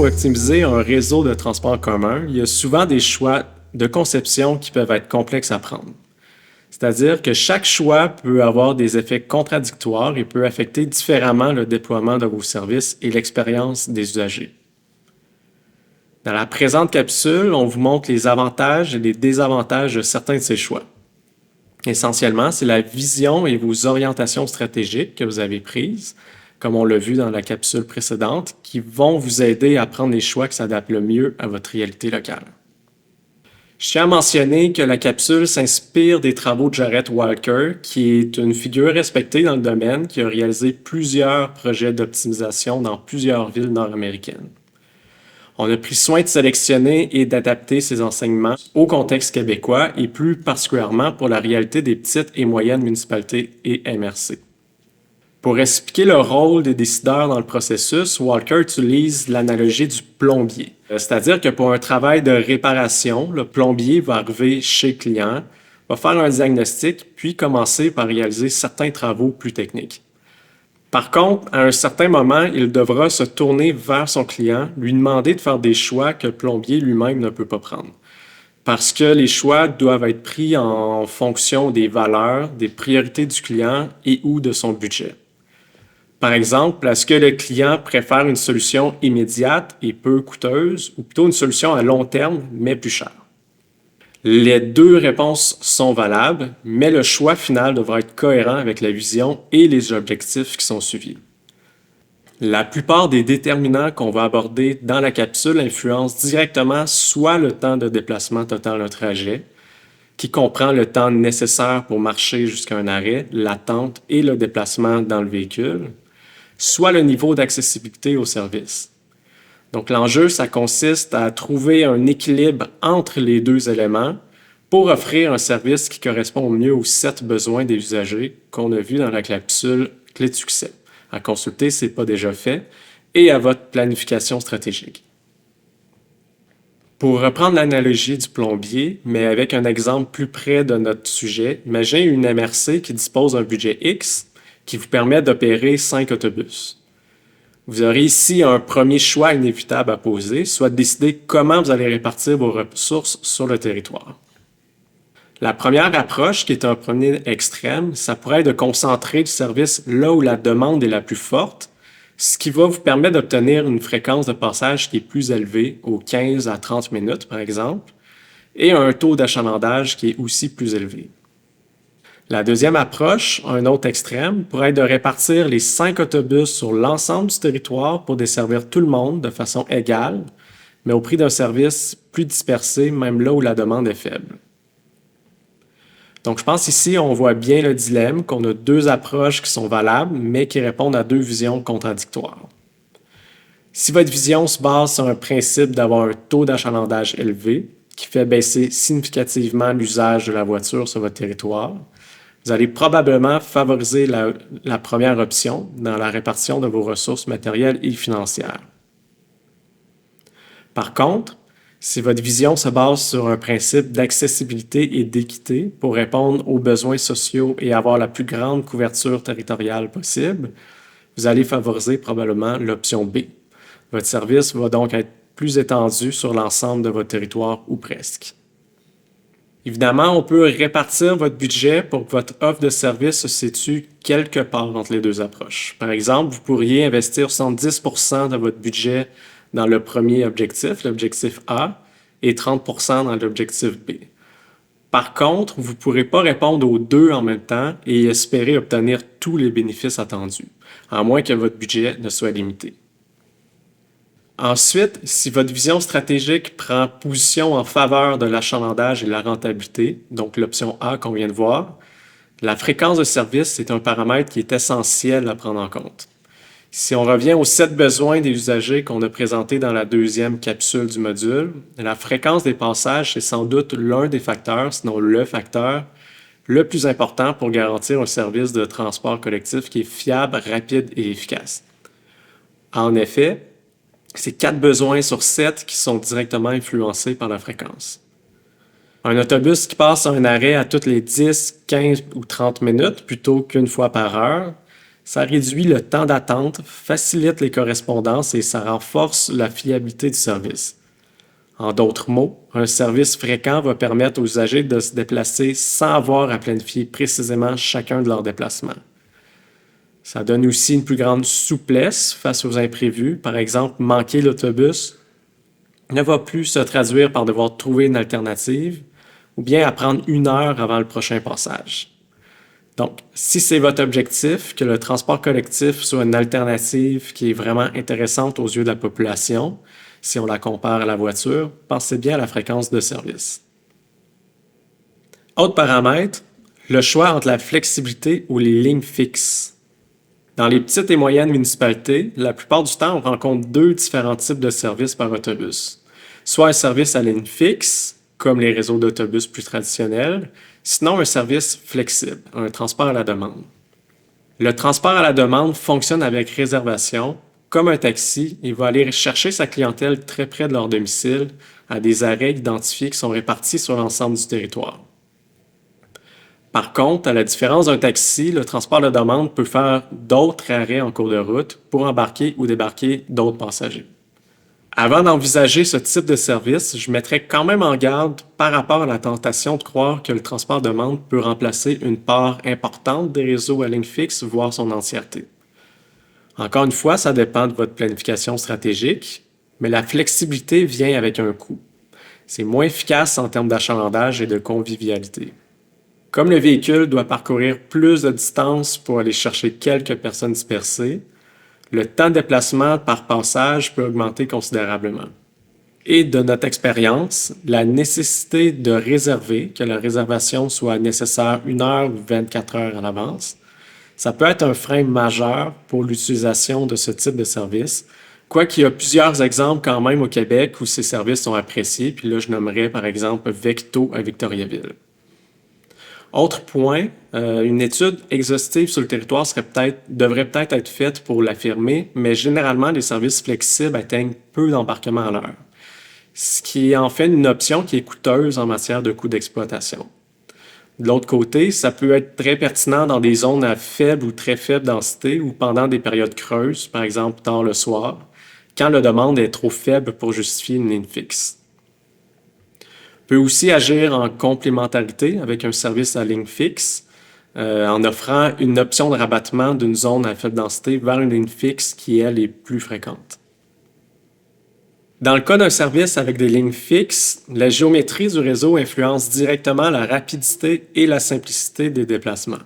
ou optimiser un réseau de transport en commun, il y a souvent des choix de conception qui peuvent être complexes à prendre. C'est-à-dire que chaque choix peut avoir des effets contradictoires et peut affecter différemment le déploiement de vos services et l'expérience des usagers. Dans la présente capsule, on vous montre les avantages et les désavantages de certains de ces choix. Essentiellement, c'est la vision et vos orientations stratégiques que vous avez prises, comme on l'a vu dans la capsule précédente, qui vont vous aider à prendre les choix qui s'adaptent le mieux à votre réalité locale. Je tiens à mentionner que la capsule s'inspire des travaux de Jarrett Walker, qui est une figure respectée dans le domaine, qui a réalisé plusieurs projets d'optimisation dans plusieurs villes nord-américaines. On a pris soin de sélectionner et d'adapter ces enseignements au contexte québécois et plus particulièrement pour la réalité des petites et moyennes municipalités et MRC. Pour expliquer le rôle des décideurs dans le processus, Walker utilise l'analogie du plombier. C'est-à-dire que pour un travail de réparation, le plombier va arriver chez le client, va faire un diagnostic, puis commencer par réaliser certains travaux plus techniques. Par contre, à un certain moment, il devra se tourner vers son client, lui demander de faire des choix que le plombier lui-même ne peut pas prendre. Parce que les choix doivent être pris en fonction des valeurs, des priorités du client et ou de son budget. Par exemple, est-ce que le client préfère une solution immédiate et peu coûteuse ou plutôt une solution à long terme mais plus chère? Les deux réponses sont valables, mais le choix final devra être cohérent avec la vision et les objectifs qui sont suivis. La plupart des déterminants qu'on va aborder dans la capsule influencent directement soit le temps de déplacement total d'un trajet, qui comprend le temps nécessaire pour marcher jusqu'à un arrêt, l'attente et le déplacement dans le véhicule, soit le niveau d'accessibilité au service. Donc l'enjeu, ça consiste à trouver un équilibre entre les deux éléments pour offrir un service qui correspond au mieux aux 7 besoins des usagers qu'on a vu dans la capsule Clé de succès. À consulter, ce n'est pas déjà fait, et à votre planification stratégique. Pour reprendre l'analogie du plombier, mais avec un exemple plus près de notre sujet, imaginez une MRC qui dispose d'un budget X qui vous permet d'opérer 5 autobus. Vous aurez ici un premier choix inévitable à poser, soit de décider comment vous allez répartir vos ressources sur le territoire. La première approche, qui est un premier extrême, ça pourrait être de concentrer le service là où la demande est la plus forte, ce qui va vous permettre d'obtenir une fréquence de passage qui est plus élevée, aux 15 à 30 minutes par exemple, et un taux d'achalandage qui est aussi plus élevé. La deuxième approche, un autre extrême, pourrait être de répartir les 5 autobus sur l'ensemble du territoire pour desservir tout le monde de façon égale, mais au prix d'un service plus dispersé, même là où la demande est faible. Donc, je pense ici, on voit bien le dilemme, qu'on a deux approches qui sont valables, mais qui répondent à deux visions contradictoires. Si votre vision se base sur un principe d'avoir un taux d'achalandage élevé, qui fait baisser significativement l'usage de la voiture sur votre territoire, vous allez probablement favoriser la première option dans la répartition de vos ressources matérielles et financières. Par contre, si votre vision se base sur un principe d'accessibilité et d'équité pour répondre aux besoins sociaux et avoir la plus grande couverture territoriale possible, vous allez favoriser probablement l'option B. Votre service va donc être plus étendu sur l'ensemble de votre territoire ou presque. Évidemment, on peut répartir votre budget pour que votre offre de service se situe quelque part entre les deux approches. Par exemple, vous pourriez investir 70% de votre budget dans le premier objectif, l'objectif A, et 30% dans l'objectif B. Par contre, vous ne pourrez pas répondre aux deux en même temps et espérer obtenir tous les bénéfices attendus, à moins que votre budget ne soit limité. Ensuite, si votre vision stratégique prend position en faveur de l'achalandage et de la rentabilité, donc l'option A qu'on vient de voir, la fréquence de service est un paramètre qui est essentiel à prendre en compte. Si on revient aux 7 besoins des usagers qu'on a présentés dans la deuxième capsule du module, la fréquence des passages est sans doute l'un des facteurs, sinon le facteur, le plus important pour garantir un service de transport collectif qui est fiable, rapide et efficace. En effet, c'est 4 besoins sur 7 qui sont directement influencés par la fréquence. Un autobus qui passe à un arrêt à toutes les 10, 15 ou 30 minutes plutôt qu'une fois par heure, Ça réduit le temps d'attente, facilite les correspondances et ça renforce la fiabilité du service. En d'autres mots, un service fréquent va permettre aux usagers de se déplacer sans avoir à planifier précisément chacun de leurs déplacements. Ça donne aussi une plus grande souplesse face aux imprévus. Par exemple, manquer l'autobus ne va plus se traduire par devoir trouver une alternative ou bien à prendre 1 heure avant le prochain passage. Donc, si c'est votre objectif, que le transport collectif soit une alternative qui est vraiment intéressante aux yeux de la population, si on la compare à la voiture, pensez bien à la fréquence de service. Autre paramètre, le choix entre la flexibilité ou les lignes fixes. Dans les petites et moyennes municipalités, la plupart du temps, on rencontre 2 différents types de services par autobus. Soit un service à ligne fixe, comme les réseaux d'autobus plus traditionnels, sinon un service flexible, un transport à la demande. Le transport à la demande fonctionne avec réservation. Comme un taxi, il va aller chercher sa clientèle très près de leur domicile, à des arrêts identifiés qui sont répartis sur l'ensemble du territoire. Par contre, à la différence d'un taxi, le transport à la demande peut faire d'autres arrêts en cours de route pour embarquer ou débarquer d'autres passagers. Avant d'envisager ce type de service, je mettrais quand même en garde par rapport à la tentation de croire que le transport à demande peut remplacer une part importante des réseaux à ligne fixe, voire son entièreté. Encore une fois, ça dépend de votre planification stratégique, mais la flexibilité vient avec un coût. C'est moins efficace en termes d'achalandage et de convivialité. Comme le véhicule doit parcourir plus de distance pour aller chercher quelques personnes dispersées, le temps de déplacement par passage peut augmenter considérablement. Et de notre expérience, la nécessité de réserver, que la réservation soit nécessaire 1 heure ou 24 heures à l'avance, ça peut être un frein majeur pour l'utilisation de ce type de service, quoiqu'il y a plusieurs exemples quand même au Québec où ces services sont appréciés, puis là je nommerais par exemple Vecto à Victoriaville. Autre point, une étude exhaustive sur le territoire devrait peut-être être faite pour l'affirmer, mais généralement, les services flexibles atteignent peu d'embarquements à l'heure, ce qui est en fait une option qui est coûteuse en matière de coût d'exploitation. De l'autre côté, ça peut être très pertinent dans des zones à faible ou très faible densité ou pendant des périodes creuses, par exemple tard le soir, quand la demande est trop faible pour justifier une ligne fixe. Peut aussi agir en complémentarité avec un service à ligne fixe, en offrant une option de rabattement d'une zone à faible densité vers une ligne fixe qui, elle, est plus fréquente. Dans le cas d'un service avec des lignes fixes, la géométrie du réseau influence directement la rapidité et la simplicité des déplacements.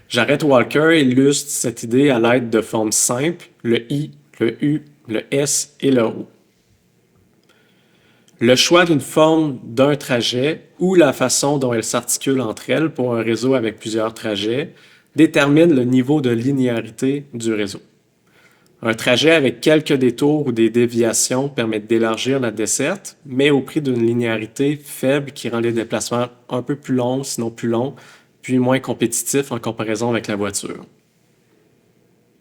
Jarrett Walker illustre cette idée à l'aide de formes simples, le I, le U, le S et le O. Le choix d'une forme d'un trajet ou la façon dont elle s'articule entre elles pour un réseau avec plusieurs trajets détermine le niveau de linéarité du réseau. Un trajet avec quelques détours ou des déviations permet d'élargir la desserte, mais au prix d'une linéarité faible qui rend les déplacements un peu plus longs, sinon plus longs, puis moins compétitifs en comparaison avec la voiture.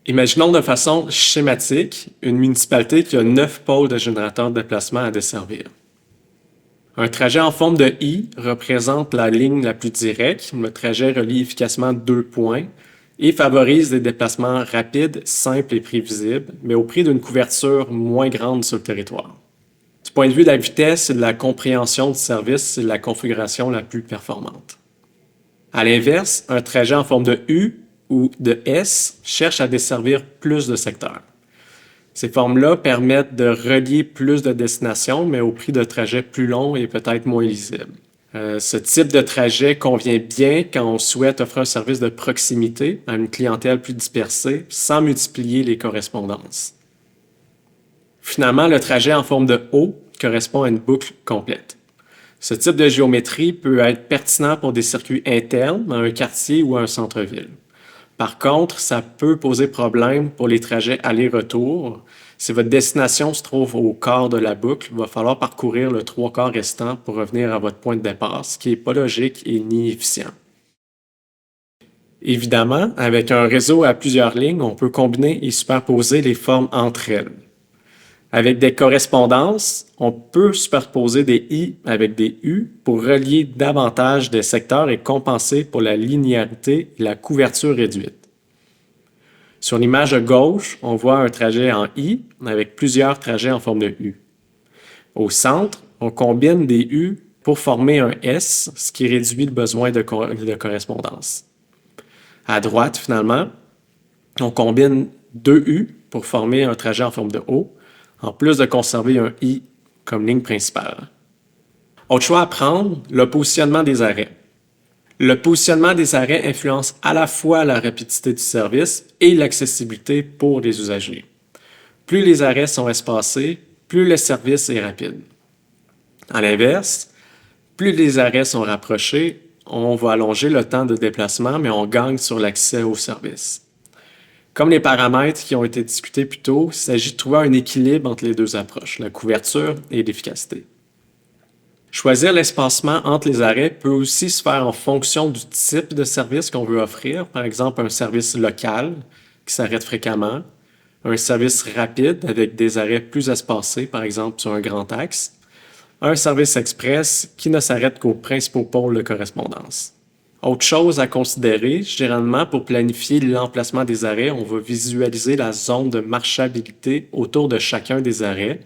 Imaginons de façon schématique une municipalité qui a 9 pôles de générateurs de déplacement à desservir. Un trajet en forme de I représente la ligne la plus directe. Le trajet relie efficacement 2 points et favorise des déplacements rapides, simples et prévisibles, mais au prix d'une couverture moins grande sur le territoire. Du point de vue de la vitesse et de la compréhension du service, c'est la configuration la plus performante. À l'inverse, un trajet en forme de U ou de S cherche à desservir plus de secteurs. Ces formes-là permettent de relier plus de destinations, mais au prix de trajets plus longs et peut-être moins lisibles. Ce type de trajet convient bien quand on souhaite offrir un service de proximité à une clientèle plus dispersée sans multiplier les correspondances. Finalement, le trajet en forme de O correspond à une boucle complète. Ce type de géométrie peut être pertinent pour des circuits internes à un quartier ou à un centre-ville. Par contre, ça peut poser problème pour les trajets aller-retour. Si votre destination se trouve au quart de la boucle, il va falloir parcourir le 3/4 restant pour revenir à votre point de départ, ce qui n'est pas logique et ni efficient. Évidemment, avec un réseau à plusieurs lignes, on peut combiner et superposer les formes entre elles. Avec des correspondances, on peut superposer des I avec des U pour relier davantage des secteurs et compenser pour la linéarité et la couverture réduite. Sur l'image de gauche, on voit un trajet en I avec plusieurs trajets en forme de U. Au centre, on combine des U pour former un S, ce qui réduit le besoin de correspondance. À droite, finalement, on combine deux U pour former un trajet en forme de O, en plus de conserver un I comme ligne principale. Autre choix à prendre, le positionnement des arrêts. Le positionnement des arrêts influence à la fois la rapidité du service et l'accessibilité pour les usagers. Plus les arrêts sont espacés, plus le service est rapide. À l'inverse, plus les arrêts sont rapprochés, on va allonger le temps de déplacement, mais on gagne sur l'accès au service. Comme les paramètres qui ont été discutés plus tôt, il s'agit de trouver un équilibre entre les deux approches, la couverture et l'efficacité. Choisir l'espacement entre les arrêts peut aussi se faire en fonction du type de service qu'on veut offrir, par exemple un service local qui s'arrête fréquemment, un service rapide avec des arrêts plus espacés, par exemple sur un grand axe, un service express qui ne s'arrête qu'aux principaux pôles de correspondance. Autre chose à considérer, généralement pour planifier l'emplacement des arrêts, on va visualiser la zone de marchabilité autour de chacun des arrêts,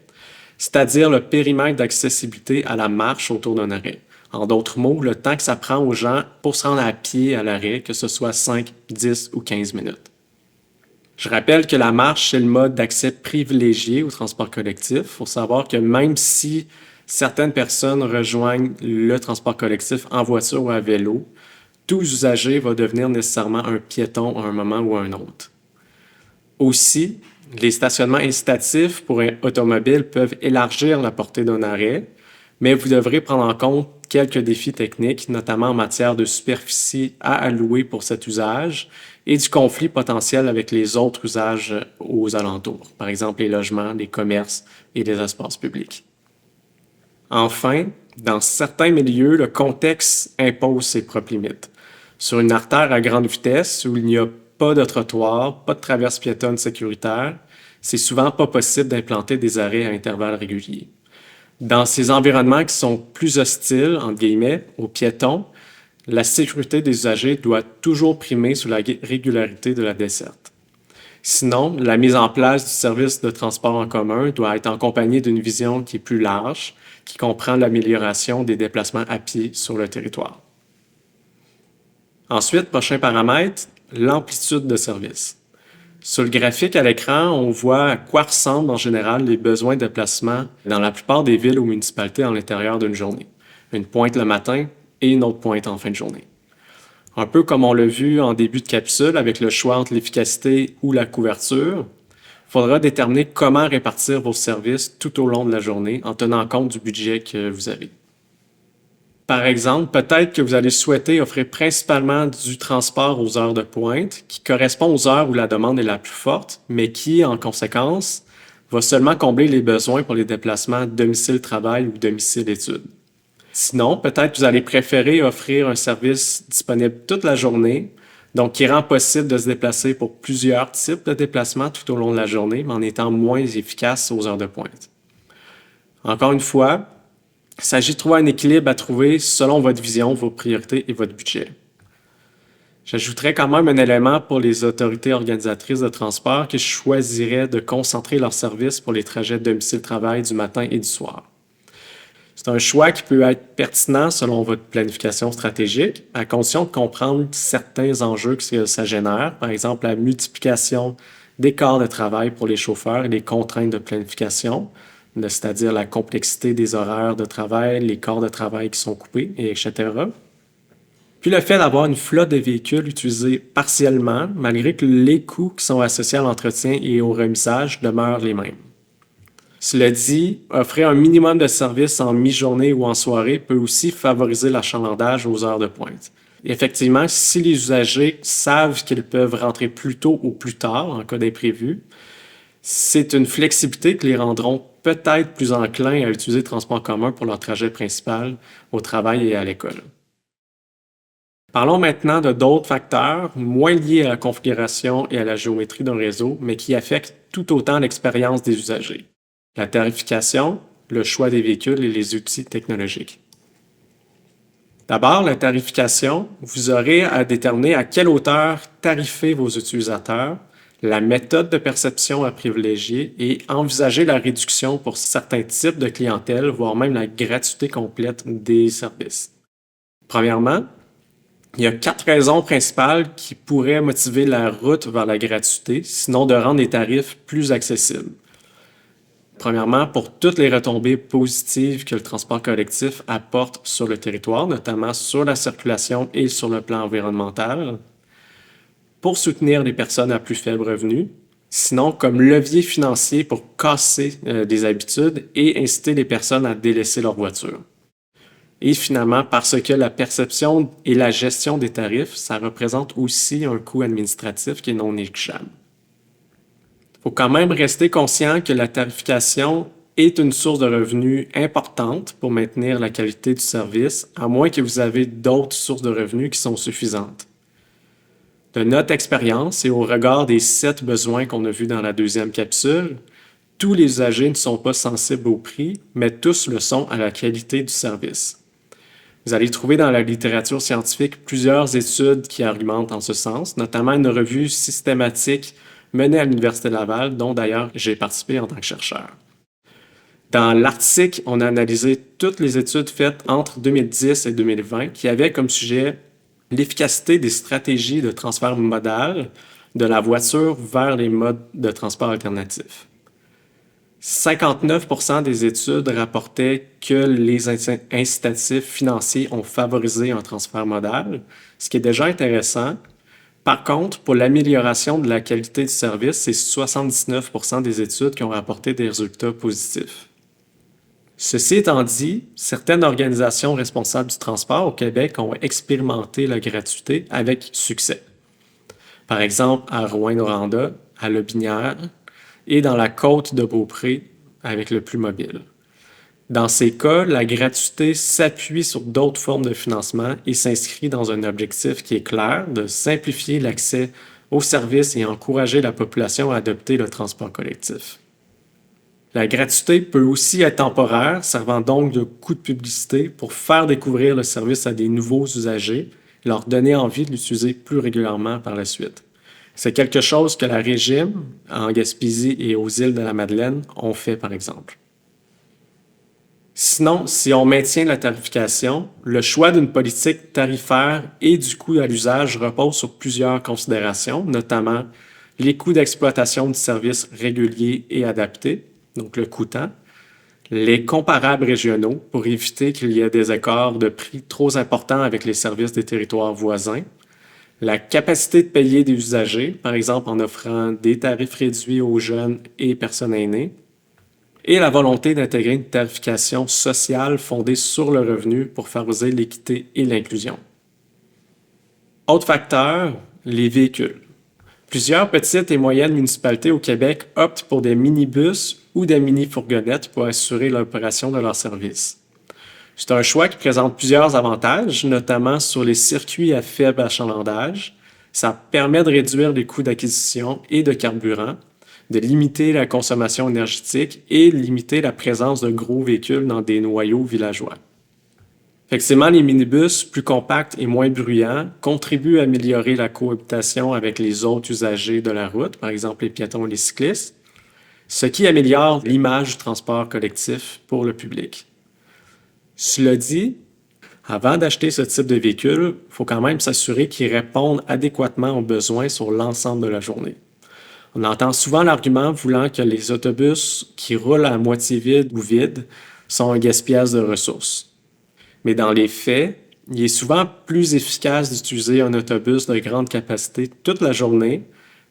c'est-à-dire le périmètre d'accessibilité à la marche autour d'un arrêt. En d'autres mots, le temps que ça prend aux gens pour se rendre à pied à l'arrêt, que ce soit 5, 10 ou 15 minutes. Je rappelle que la marche, c'est le mode d'accès privilégié au transport collectif. Il faut savoir que même si certaines personnes rejoignent le transport collectif en voiture ou à vélo, tout usager va devenir nécessairement un piéton à un moment ou à un autre. Aussi, les stationnements incitatifs pour un automobile peuvent élargir la portée d'un arrêt, mais vous devrez prendre en compte quelques défis techniques, notamment en matière de superficie à allouer pour cet usage et du conflit potentiel avec les autres usages aux alentours, par exemple les logements, les commerces et les espaces publics. Enfin, dans certains milieux, le contexte impose ses propres limites. Sur une artère à grande vitesse où il n'y a pas de trottoir, pas de traverse piétonne sécuritaire, c'est souvent pas possible d'implanter des arrêts à intervalles réguliers. Dans ces environnements qui sont plus hostiles, entre guillemets, aux piétons, la sécurité des usagers doit toujours primer sur la régularité de la desserte. Sinon, la mise en place du service de transport en commun doit être accompagnée d'une vision qui est plus large, qui comprend l'amélioration des déplacements à pied sur le territoire. Ensuite, prochain paramètre, l'amplitude de service. Sur le graphique à l'écran, on voit à quoi ressemblent en général les besoins de déplacement dans la plupart des villes ou municipalités à l'intérieur d'une journée. Une pointe le matin et une autre pointe en fin de journée. Un peu comme on l'a vu en début de capsule avec le choix entre l'efficacité ou la couverture, il faudra déterminer comment répartir vos services tout au long de la journée en tenant compte du budget que vous avez. Par exemple, peut-être que vous allez souhaiter offrir principalement du transport aux heures de pointe qui correspond aux heures où la demande est la plus forte, mais qui, en conséquence, va seulement combler les besoins pour les déplacements domicile-travail ou domicile-études. Sinon, peut-être que vous allez préférer offrir un service disponible toute la journée, donc qui rend possible de se déplacer pour plusieurs types de déplacements tout au long de la journée, mais en étant moins efficace aux heures de pointe. Encore une fois, il s'agit de trouver un équilibre à trouver selon votre vision, vos priorités et votre budget. J'ajouterais quand même un élément pour les autorités organisatrices de transport qui choisiraient de concentrer leurs services pour les trajets domicile-travail du matin et du soir. C'est un choix qui peut être pertinent selon votre planification stratégique, à condition de comprendre certains enjeux que ça génère, par exemple la multiplication des quarts de travail pour les chauffeurs et les contraintes de planification, c'est-à-dire la complexité des horaires de travail, les quarts de travail qui sont coupés, etc. Puis le fait d'avoir une flotte de véhicules utilisés partiellement, malgré que les coûts qui sont associés à l'entretien et au remissage demeurent les mêmes. Cela dit, offrir un minimum de services en mi-journée ou en soirée peut aussi favoriser l'achalandage aux heures de pointe. Effectivement, si les usagers savent qu'ils peuvent rentrer plus tôt ou plus tard en cas d'imprévu, c'est une flexibilité qui les rendront peut-être plus enclins à utiliser le transport commun pour leur trajet principal au travail et à l'école. Parlons maintenant de d'autres facteurs moins liés à la configuration et à la géométrie d'un réseau, mais qui affectent tout autant l'expérience des usagers. La tarification, le choix des véhicules et les outils technologiques. D'abord, la tarification, vous aurez à déterminer à quelle hauteur tarifer vos utilisateurs, la méthode de perception à privilégier et envisager la réduction pour certains types de clientèle, voire même la gratuité complète des services. Premièrement, il y a 4 raisons principales qui pourraient motiver la route vers la gratuité, sinon de rendre les tarifs plus accessibles. Premièrement, pour toutes les retombées positives que le transport collectif apporte sur le territoire, notamment sur la circulation et sur le plan environnemental, pour soutenir les personnes à plus faible revenu, sinon comme levier financier pour casser des habitudes et inciter les personnes à délaisser leur voiture. Et finalement, parce que la perception et la gestion des tarifs, ça représente aussi un coût administratif qui est non négligeable. Il faut quand même rester conscient que la tarification est une source de revenus importante pour maintenir la qualité du service, à moins que vous avez d'autres sources de revenus qui sont suffisantes. De notre expérience et au regard des 7 besoins qu'on a vus dans la deuxième capsule, tous les usagers ne sont pas sensibles au prix, mais tous le sont à la qualité du service. Vous allez trouver dans la littérature scientifique plusieurs études qui argumentent en ce sens, notamment une revue systématique menée à l'Université Laval, dont d'ailleurs j'ai participé en tant que chercheur. Dans l'article, on a analysé toutes les études faites entre 2010 et 2020 qui avaient comme sujet l'efficacité des stratégies de transfert modal de la voiture vers les modes de transport alternatifs. 59% des études rapportaient que les incitatifs financiers ont favorisé un transfert modal, ce qui est déjà intéressant. Par contre, pour l'amélioration de la qualité du service, c'est 79% des études qui ont rapporté des résultats positifs. Ceci étant dit, certaines organisations responsables du transport au Québec ont expérimenté la gratuité avec succès. Par exemple, à Rouyn-Noranda, à Lobinière et dans la côte de Beaupré avec le Plus Mobile. Dans ces cas, la gratuité s'appuie sur d'autres formes de financement et s'inscrit dans un objectif qui est clair de simplifier l'accès aux services et encourager la population à adopter le transport collectif. La gratuité peut aussi être temporaire, servant donc de coup de publicité pour faire découvrir le service à des nouveaux usagers et leur donner envie de l'utiliser plus régulièrement par la suite. C'est quelque chose que la Régime, en Gaspésie et aux îles de la Madeleine, ont fait par exemple. Sinon, si on maintient la tarification, le choix d'une politique tarifaire et du coût à l'usage repose sur plusieurs considérations, notamment les coûts d'exploitation du service régulier et adapté, donc le coût-temps, les comparables régionaux pour éviter qu'il y ait des écarts de prix trop importants avec les services des territoires voisins, la capacité de payer des usagers, par exemple en offrant des tarifs réduits aux jeunes et personnes aînées, et la volonté d'intégrer une tarification sociale fondée sur le revenu pour favoriser l'équité et l'inclusion. Autre facteur, les véhicules. Plusieurs petites et moyennes municipalités au Québec optent pour des minibus ou des mini-fourgonnettes pour assurer l'opération de leurs services. C'est un choix qui présente plusieurs avantages, notamment sur les circuits à faible achalandage. Ça permet de réduire les coûts d'acquisition et de carburant, de limiter la consommation énergétique et limiter la présence de gros véhicules dans des noyaux villageois. Effectivement, les minibus, plus compacts et moins bruyants, contribuent à améliorer la cohabitation avec les autres usagers de la route, par exemple les piétons et les cyclistes, ce qui améliore l'image du transport collectif pour le public. Cela dit, avant d'acheter ce type de véhicule, il faut quand même s'assurer qu'il réponde adéquatement aux besoins sur l'ensemble de la journée. On entend souvent l'argument voulant que les autobus qui roulent à moitié vides ou vides sont un gaspillage de ressources. Mais dans les faits, il est souvent plus efficace d'utiliser un autobus de grande capacité toute la journée,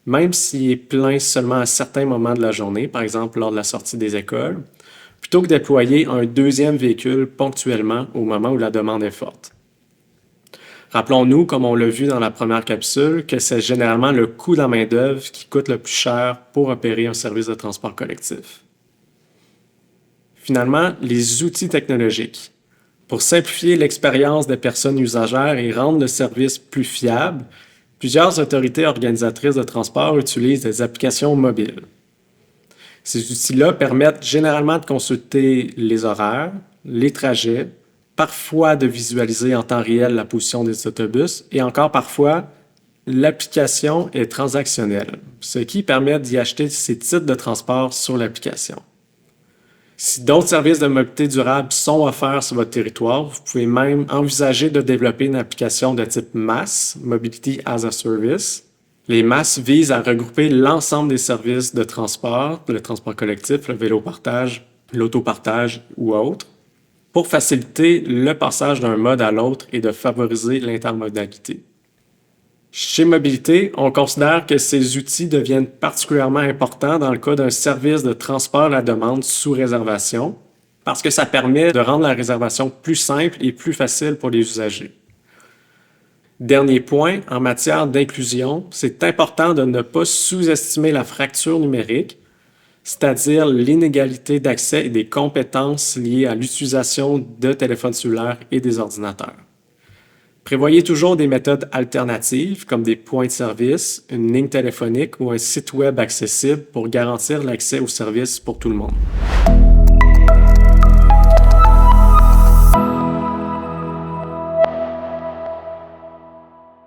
même s'il est plein seulement à certains moments de la journée, par exemple lors de la sortie des écoles, plutôt que déployer un deuxième véhicule ponctuellement au moment où la demande est forte. Rappelons-nous, comme on l'a vu dans la première capsule, que c'est généralement le coût de la main-d'œuvre qui coûte le plus cher pour opérer un service de transport collectif. Finalement, les outils technologiques. Pour simplifier l'expérience des personnes usagères et rendre le service plus fiable, plusieurs autorités organisatrices de transport utilisent des applications mobiles. Ces outils-là permettent généralement de consulter les horaires, les trajets, parfois de visualiser en temps réel la position des autobus et encore parfois l'application est transactionnelle, ce qui permet d'y acheter ses titres de transport sur l'application. Si d'autres services de mobilité durable sont offerts sur votre territoire, vous pouvez même envisager de développer une application de type MaaS, Mobility as a Service. Les MaaS visent à regrouper l'ensemble des services de transport, le transport collectif, le vélo-partage, l'autopartage ou autres, pour faciliter le passage d'un mode à l'autre et de favoriser l'intermodalité. Chez Mobilité, on considère que ces outils deviennent particulièrement importants dans le cas d'un service de transport à la demande sous réservation, parce que ça permet de rendre la réservation plus simple et plus facile pour les usagers. Dernier point, en matière d'inclusion, c'est important de ne pas sous-estimer la fracture numérique, c'est-à-dire l'inégalité d'accès et des compétences liées à l'utilisation de téléphones cellulaires et des ordinateurs. Prévoyez toujours des méthodes alternatives comme des points de service, une ligne téléphonique ou un site web accessible pour garantir l'accès aux services pour tout le monde.